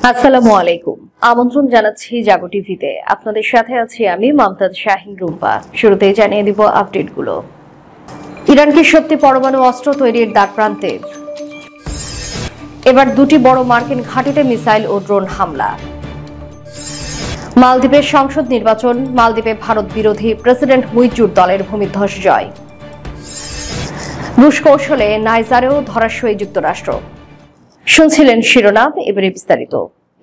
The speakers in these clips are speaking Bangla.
আসসালামু আলাইকুম। আমন্ত্রণ জানাচ্ছি জাগো টিভিতে। আপনাদের সাথে আছি আমি মমতাজ শাহিন রুম্পা। শুরুতেই জানিয়ে দিব আপডেটগুলো। ইরান কি সত্যি পরমাণু অস্ত্র তৈরির দ্বারপ্রান্তে? এবার দুটি বড় মার্কিন ঘাঁটিতে মিসাইল ও ড্রোন হামলা। মালদ্বীপের সংসদ নির্বাচন, মালদ্বীপে ভারত বিরোধী প্রেসিডেন্ট মুইজুর দলের ভূমিধ্বস জয়। রুশ কৌশলে নাইজারেও ধরাশয়ী যুক্তরাষ্ট্র। শুনছিলেন শিরোনাম, এবারে বিস্তারিত।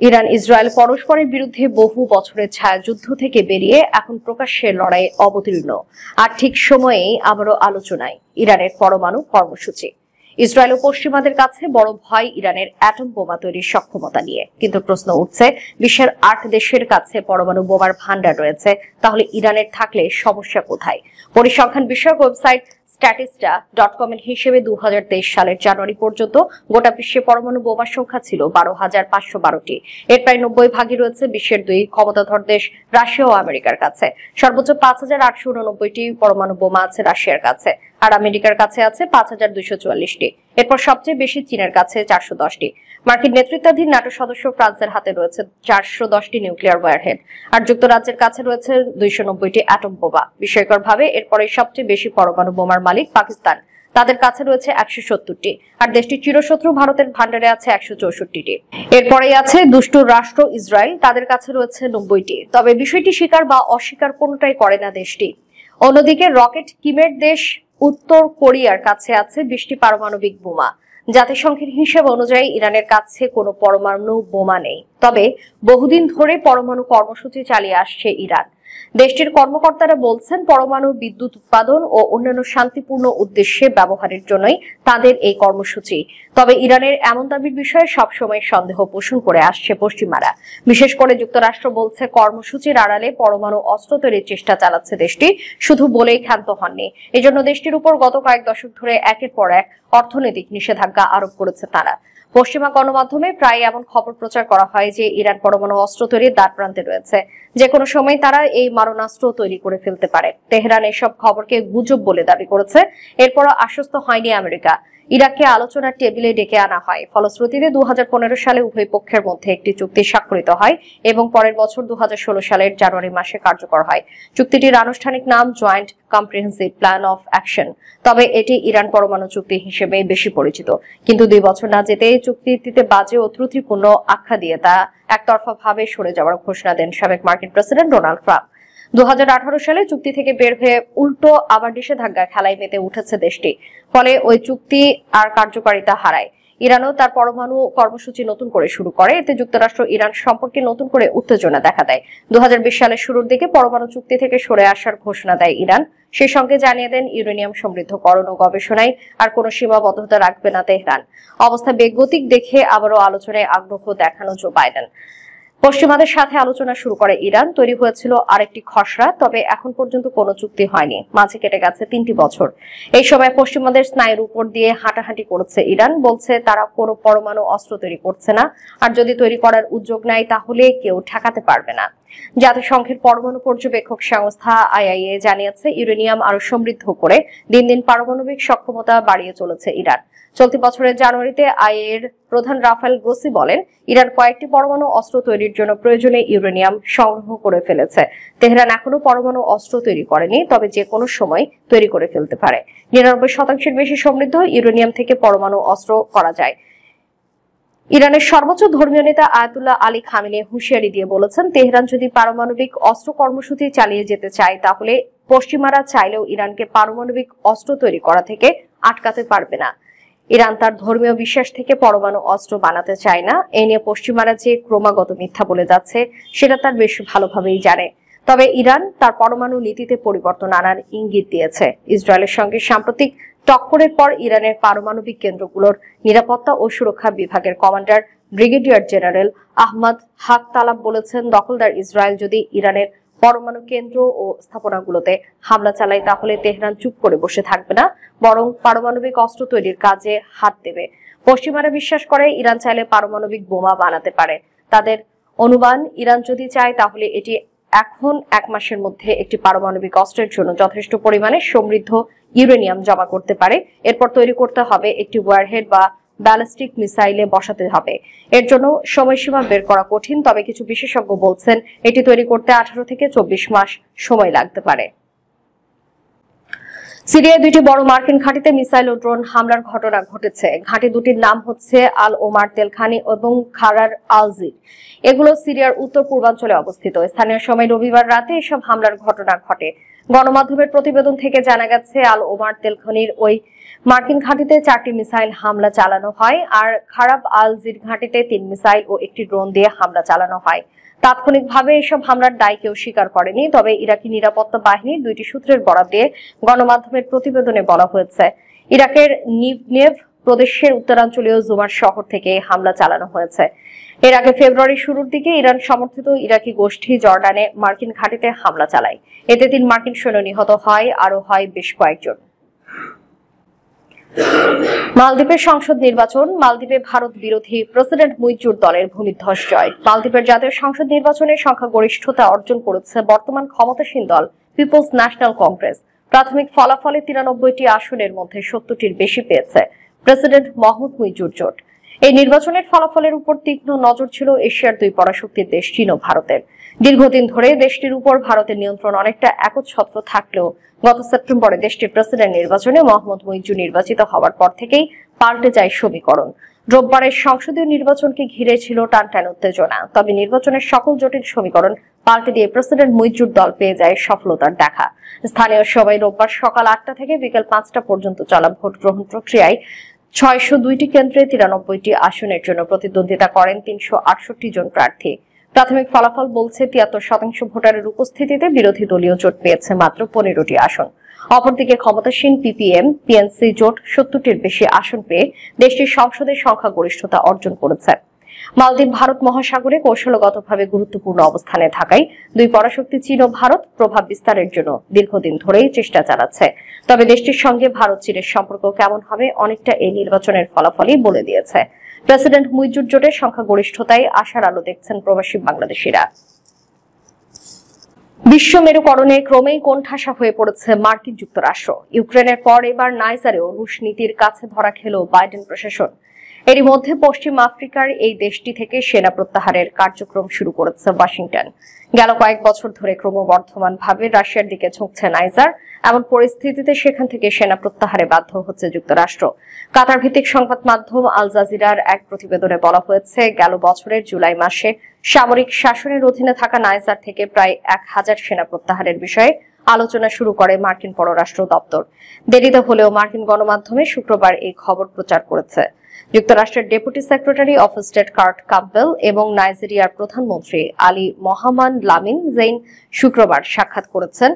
ইরান ইসরায়েল পরস্পরের বিরুদ্ধে বহু বছরের ছায়াযুদ্ধ থেকে বেরিয়ে এখন প্রকাশ্যে লড়াইয়ে অবতীর্ণ। আর ঠিক সময়েই আবারও আলোচনায় ইরানের পরমাণু কর্মসূচি। ইসরায়েল ও পশ্চিমাদের কাছে বড় ভয় ইরানের অ্যাটম বোমা তৈরির সক্ষমতা নিয়ে। কিন্তু প্রশ্ন উঠছে, বিশ্বের 8 দেশের কাছে পরমাণু বোমার ভান্ডার রয়েছে, তাহলে ইরানের থাকলে সমস্যা কোথায়? পরিসংখ্যান বিষয়ক ওয়েবসাইট statista.com এর হিসেবে 2023 সালের জানুয়ারি পর্যন্ত গোটা বিশ্বে পরমাণু বোমার সংখ্যা ছিল 12,512টি। এর প্রায় 90 রয়েছে বিশ্বের দুই ক্ষমতাধর দেশ রাশিয়া ও আমেরিকার কাছে। সর্বোচ্চ 5,889টি পরমাণু বোমা আছে রাশিয়ার কাছে, আর আমেরিকার কাছে আছে 5,244টি। এরপর সবচেয়ে বেশি চীনের কাছে 410টি। মার্কিন নেতৃত্বাধীন ন্যাটো সদস্য ফ্রান্সের হাতে রয়েছে 410টি নিউক্লিয়ার ওয়ারহেড, আর যুক্তরাজ্যের কাছে রয়েছে 290টি অ্যাটম বোমা। বিস্ময়করভাবে এরপরে সবচেয়ে বেশি পরমাণু বোমার মালিক পাকিস্তান, তাদের কাছে রয়েছে 170টি, আর দেশটির চিরশত্রু ভারতের ভান্ডারে আছে 164টি। এরপরেই আছে দুষ্ট রাষ্ট্র ইসরায়েল, তাদের কাছে রয়েছে 90টি। তবে বিষয়টি স্বীকার বা অস্বীকার কোনোটাই করে না দেশটি। অন্যদিকে রকেট কিমের দেশ উত্তর কোরিয়ার কাছে আছে 20টি পারমাণবিক বোমা। জাতিসংঘের হিসেব অনুযায়ী ইরানের কাছে কোনো পরমাণু বোমা নেই, তবে বহুদিন ধরে পরমাণু কর্মসূচি চালিয়ে আসছে ইরান। দেশটির কর্মকর্তারা বলছেন, পরমাণু বিদ্যুৎ উৎপাদন ও অন্যান্য শান্তিপূর্ণ উদ্দেশ্যে ব্যবহারের জন্যই তাদের এই কর্মসূচি। তবে ইরানের এমন দাবির বিষয়ে সবসময় সন্দেহ পোষণ করে আসছে পশ্চিমারা। বিশেষ করে যুক্তরাষ্ট্র বলছে, কর্মসূচির আড়ালে পরমাণু অস্ত্র তৈরির চেষ্টা চালাচ্ছে দেশটি, শুধু বলেই ক্ষান্ত হননি। এজন্য দেশটির উপর গত কয়েক দশক ধরে একের পর এক অর্থনৈতিক নিষেধাজ্ঞা আরোপ করেছে তারা। পশ্চিমা গণমাধ্যমে প্রায় এমন খবর প্রচার করা হয় যে ইরান পরমাণু অস্ত্র তৈরির দ্বারপ্রান্তে রয়েছে, যে কোনো সময় তারা এই মারণাস্ত্র তৈরি করে ফেলতে পারে। তেহরান এসব খবরকে গুজব বলে দাবি করেছে। এরপরও আশ্বস্ত হয়নি আমেরিকা। ইরাককে আলোচনার টেবিলে ডেকে আনা হয়। ফলশ্রুতিতে 2015 সালে উভয় পক্ষের মধ্যে একটি চুক্তি স্বাক্ষরিত হয় এবং পরের বছর 2016 সালের জানুয়ারি মাসে কার্যকর হয়। চুক্তিটির আনুষ্ঠানিক নাম joint comprehensive plan of action. তবে এটি ইরান পরমাণু চুক্তি হিসেবে বেশি পরিচিত। কিন্তু 2 বছর না যেতে চুক্তিটিতে বাজে ও ত্রুটিপূর্ণ আখ্যা দিয়ে তা একতরফাভাবে সরে যাওয়ার ঘোষণা দেন সাবেক মার্কিন প্রেসিডেন্ট ডোনাল্ড ট্রাম্প। 2018 সালে চুক্তি থেকে বের হয়ে উল্টো আবার নিষেধাজ্ঞা খেলায় মেতে উঠেছে দেশটি। ফলে ওই চুক্তি আর কার্যকারিতা হারায়। ইরানও তার পরমাণু কর্মসূচি নতুন করে শুরু করে। এতে যুক্তরাষ্ট্র ইরান সম্পর্কে নতুন করে উত্তেজনা দেখা দেয়। 2020 সালের শুরুর দিকে পরমাণু চুক্তি থেকে সরে আসার ঘোষণা দেয় ইরান। সেই সঙ্গে জানিয়ে দেন, ইউরেনিয়াম সমৃদ্ধকরণ ও গবেষণায় আর কোনো সীমাবদ্ধতা রাখবে না তেহরান। অবস্থা বেগতিক দেখে আবারও আলোচনায় আগ্রহ দেখানো জো বাইডেন। পশ্চিমাদের সাথে আলোচনা শুরু করে ইরান। তৈরি হয়েছিল আরেকটি খসড়া, তবে এখন পর্যন্ত কোনো চুক্তি হয়নি। মাঝে কেটে গেছে 3টি বছর। এই সময় পশ্চিমাদের স্নায়ুর উপর দিয়ে হাঁটাহাঁটি করেছে ইরান। বলছে তারা কোনো পরমাণু অস্ত্র তৈরি করছে না, আর যদি তৈরি করার উদ্যোগ নেয় তাহলে কেউ ঠেকাতে পারবে না। জাতিসংঘের পরমাণু পর্যবেক্ষক সংস্থা IAEA জানিয়েছে, ইউরেনিয়াম আরো সমৃদ্ধ করে দিন দিন পারমাণবিক সক্ষমতা বাড়িয়ে চলেছে ইরান। চলতি বছরের জানুয়ারিতে IAEA এর প্রধান রাফায়েল গ্রোসি বলেন, ইরান কয়েকটি পরমাণু অস্ত্র তৈরির জন্য প্রয়োজনীয় ইউরেনিয়াম সংগ্রহ করে ফেলেছে। তেহরান এখনো পরমাণু অস্ত্র তৈরি করেনি, তবে যে কোনো সময় তৈরি করে ফেলতে পারে। 99% বেশি সমৃদ্ধ ইউরেনিয়াম থেকে পরমাণু অস্ত্র করা যায়। ইরানের সর্বোচ্চ ধর্মীয় নেতা আয়াতুল্লাহ আলী খামেনি হুঁশিয়ারি দিয়ে বলেছেন, তেহরান যদি পারমাণবিক অস্ত্র কর্মসূচি চালিয়ে যেতে চায় তাহলে পশ্চিমারা চাইলেও ইরানকে পারমাণবিক অস্ত্র তৈরি করা থেকে আটকাতে পারবে না। ইরান তার ধর্মীয় বিশ্বাস থেকে পরমাণু অস্ত্র বানাতে চায় না। এ নিয়ে পশ্চিমারা যে ক্রমাগত মিথ্যা বলে যাচ্ছে সেটা তার বেশ ভালোভাবেই জানে। তবে ইরান তার পরমাণু নীতিতে পরিবর্তন আনার ইঙ্গিত দিয়েছে। ইসরায়েলের সঙ্গে সাম্প্রতিক টক্করের পর ইরানের পারমাণবিক কেন্দ্রগুলোর নিরাপত্তা ও সুরক্ষা বিভাগের কমান্ডার ব্রিগেডিয়ার জেনারেল আহমদ হাক তালাব বলেছেন, দখলদার ইসরায়েল যদি ইরানের পরমাণু কেন্দ্র ও স্থাপনাগুলোতে হামলা চালায় তাহলে তেহরান চুপ করে বসে থাকবে না, বরং পারমাণবিক অস্ত্র তৈরির কাজে হাত দেবে। পশ্চিমারা বিশ্বাস করে ইরান চাইলে পারমাণবিক বোমা বানাতে পারে। তাদের অনুমান, ইরান যদি চায় তাহলে এটি এখন 1 মাসের মধ্যে একটি পারমাণবিক অস্ত্রের জন্য যথেষ্ট পরিমাণে সমৃদ্ধ ইউরেনিয়াম জমা করতে পারে। এরপর তৈরি করতে হবে একটি ওয়ারহেড বা ব্যালিস্টিক মিসাইলে বসাতে হবে। এর জন্য সময়সীমা বের করা কঠিন, তবে কিছু বিশেষজ্ঞ বলছেন এটি তৈরি করতে 18 থেকে 24 মাস সময় লাগতে পারে। সিরিয়ায় দুইটি বড় মার্কিন ঘাঁটিতে মিসাইল ও ড্রোন হামলার ঘটনা ঘটেছে। ঘাঁটি দুটির নাম হচ্ছে আল ওমার তেলখানি এবং খারার আলজির। এগুলো সিরিয়ার উত্তর পূর্বাঞ্চলে অবস্থিত। স্থানীয় সময় রবিবার রাতে এসব হামলার ঘটনা ঘটে। গণমাধ্যমের প্রতিবেদন থেকে জানা গেছে আল ওমার তেলখানির ওই মার্কিন ঘাঁটিতে 4টি মিসাইল হামলা চালানো হয়, আর খারাব আলজির ঘাঁটিতে 3 মিসাইল ও একটি ড্রোন দিয়ে হামলা চালানো হয়। তাৎক্ষণিকভাবে এসব হামলার দায় কেউ স্বীকার করেনি, তবে ইরাকি নিরাপত্তা বাহিনীর 2টি সূত্রের বরাত দিয়ে গণমাধ্যমের প্রতিবেদনে বলা হয়েছে ইরাকের নিভনেভ প্রদেশের উত্তরাঞ্চলীয় জুমার শহর থেকে হামলা চালানো হয়েছে। এর আগে ফেব্রুয়ারির শুরুর দিকে ইরান সমর্থিত ইরাকি গোষ্ঠী জর্ডানে মার্কিন ঘাঁটিতে হামলা চালায়। এতে 3 মার্কিন সৈন্য নিহত হয়, আরো হয় বেশ কয়েকজন। মালদ্বীপের সংসদ নির্বাচন। মালদ্বীপে ভারত বিরোধী প্রেসিডেন্ট মুইজুর দলের ভূমিধ্বস জয়। মালদ্বীপের জাতীয় সংসদ নির্বাচনের সংখ্যাগরিষ্ঠতা অর্জন করেছে বর্তমান ক্ষমতাসীন দল পিপলস ন্যাশনাল কংগ্রেস। প্রাথমিক ফলাফলে 93টি আসনের মধ্যে 70টির বেশি পেয়েছে প্রেসিডেন্ট মোহাম্মদ মুইজুর জোট। এই নির্বাচনের ফলাফলের উপর তীক্ষ্ণ নজর ছিল এশিয়ার 2 পরাশক্তির দেশ চীন ও ভারতের। দীর্ঘদিন ধরে দেশটির উপর ভারতের নিয়ন্ত্রণ অনেকটা একচ্ছত্র থাকলেও গত সেপ্টেম্বরে দেশটির প্রেসিডেন্ট নির্বাচনে মোহাম্মদ মুইজু নির্বাচিত হওয়ার পর থেকেই পাল্টে যায় সমীকরণ। রোববারের সংসদীয় নির্বাচনকে ঘিরে ছিল টানটান উত্তেজনা, তবে নির্বাচনের সকল জটিল সমীকরণ পাল্টে দিয়ে প্রেসিডেন্ট মুইজুর দল পেয়ে যায় সফলতার দেখা। স্থানীয় সময় রোববার সকাল 8টা থেকে বিকেল 5টা পর্যন্ত চলা ভোট গ্রহণ প্রক্রিয়ায় 602টি কেন্দ্রে 93টি আসনের জন্য প্রতিদ্বন্দ্বিতা করেন 368 জন প্রার্থী। প্রাথমিক ফলাফল বলছে 73% ভোটারের উপস্থিতিতে বিরোধী দলীয় জোট পেয়েছে মাত্র 15টি আসন। অপরদিকে ক্ষমতাসীন পিপিএম পিএনসি জোট 70টির বেশি আসন পেয়ে দেশটির সংসদের সংখ্যাগরিষ্ঠতা অর্জন করেছে। মালদ্বীপ ভারত মহাসাগরে কৌশলগতভাবে গুরুত্বপূর্ণ অবস্থানে থাকায় 2 পরাশক্তি চীন ও ভারত প্রভাব বিস্তারের জন্য দীর্ঘদিন ধরেই চেষ্টা চালাচ্ছে। তবে দেশটির সঙ্গে ভারত চীনের সম্পর্ক কেমন হবে অনেকটা এই নির্বাচনের ফলাফলই বলে দিয়েছে। প্রেসিডেন্ট মুইজুর জোটের সংখ্যাগরিষ্ঠতায় আশার আলো দেখছেন প্রবাসী বাংলাদেশিরা। বিশ্ব মেরুকরণে ক্রমেই কোণঠাসা হয়ে পড়েছে মার্কিন যুক্তরাষ্ট্র। ইউক্রেনের পর এবার নাইজারেও রুশ নীতির কাছে ধরা খেল বাইডেন প্রশাসন। এরই মধ্যে পশ্চিম আফ্রিকার এই দেশটি থেকে সেনা প্রত্যাহারের কার্যক্রম শুরু করেছে ওয়াশিংটন। গেল কয়েক বছর ধরে ক্রমবর্ধমানভাবে রাশিয়ার দিকে ঝুঁকছে নাইজার। এমন পরিস্থিতিতে সেখান থেকে সেনা প্রত্যাহারে বাধ্য হচ্ছে যুক্তরাষ্ট্র। কাতার ভিত্তিক সংবাদ মাধ্যম আল জাজিরার এক প্রতিবেদনে বলা হয়েছে, গেল বছরের জুলাই মাসে সামরিক শাসনের অধীনে থাকা নাইজার থেকে প্রায় 1000 সেনা প্রত্যাহারের বিষয়ে আলোচনা শুরু করে মার্কিন পররাষ্ট্র দপ্তর। দেরিতে হলেও মার্কিন গণমাধ্যমে শুক্রবার এই খবর প্রচার করেছে। যুক্তরাষ্ট্রের deputy secretary of state Kurt Campbell এবং নাইজেরিয়ার প্রধানমন্ত্রী আলী মোহাম্মদ লামিন জেইন শুক্রবার সাক্ষাৎ করেছেন।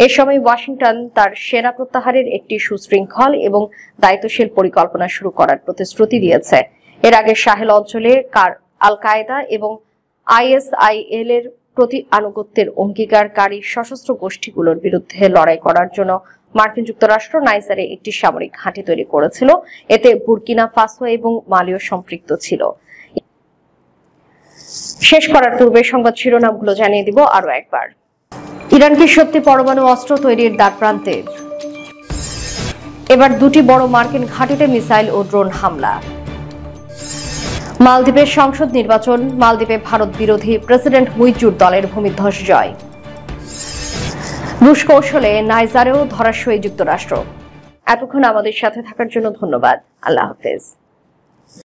এ সময় ওয়াশিংটন তার সেনা প্রত্যাহারের একটি সুশৃঙ্খল এবং দায়িত্বশীল পরিকল্পনা শুরু করার প্রতিশ্রুতি দিয়েছে। এর আগে সাহেল অঞ্চলে আল কায়েদা এবং আইএসআইএল এর প্রতি আনুগত্যের অঙ্গীকারকারী সশস্ত্র গোষ্ঠীগুলোর বিরুদ্ধে লড়াই করার জন্য মার্কিন যুক্তরাষ্ট্র নাইজারে একটি সামরিক ঘাঁটি তৈরি করেছিল। এতে বুর্কিনা ফাসো এবং মালিও সম্পৃক্ত ছিল। শেষ করার পূর্বে সংবাদ শিরোনামগুলো জানিয়ে দিব আরো একবার। ইরান কি সত্যি পরমাণু অস্ত্র তৈরির দ্বারপ্রান্তে? এবার 2টি বড় মার্কিন ঘাঁটিতে মিসাইল ও ড্রোন হামলা। মালদ্বীপের সংসদ নির্বাচন। মালদ্বীপে ভারত বিরোধী প্রেসিডেন্ট মুইজুর দলের ভূমিধ্বস জয়। রুশ কৌশলে নাইজারেও ধরাশয়ী যুক্তরাষ্ট্র। এতক্ষণ আমাদের সাথে থাকার জন্য ধন্যবাদ। আল্লাহ হাফেজ।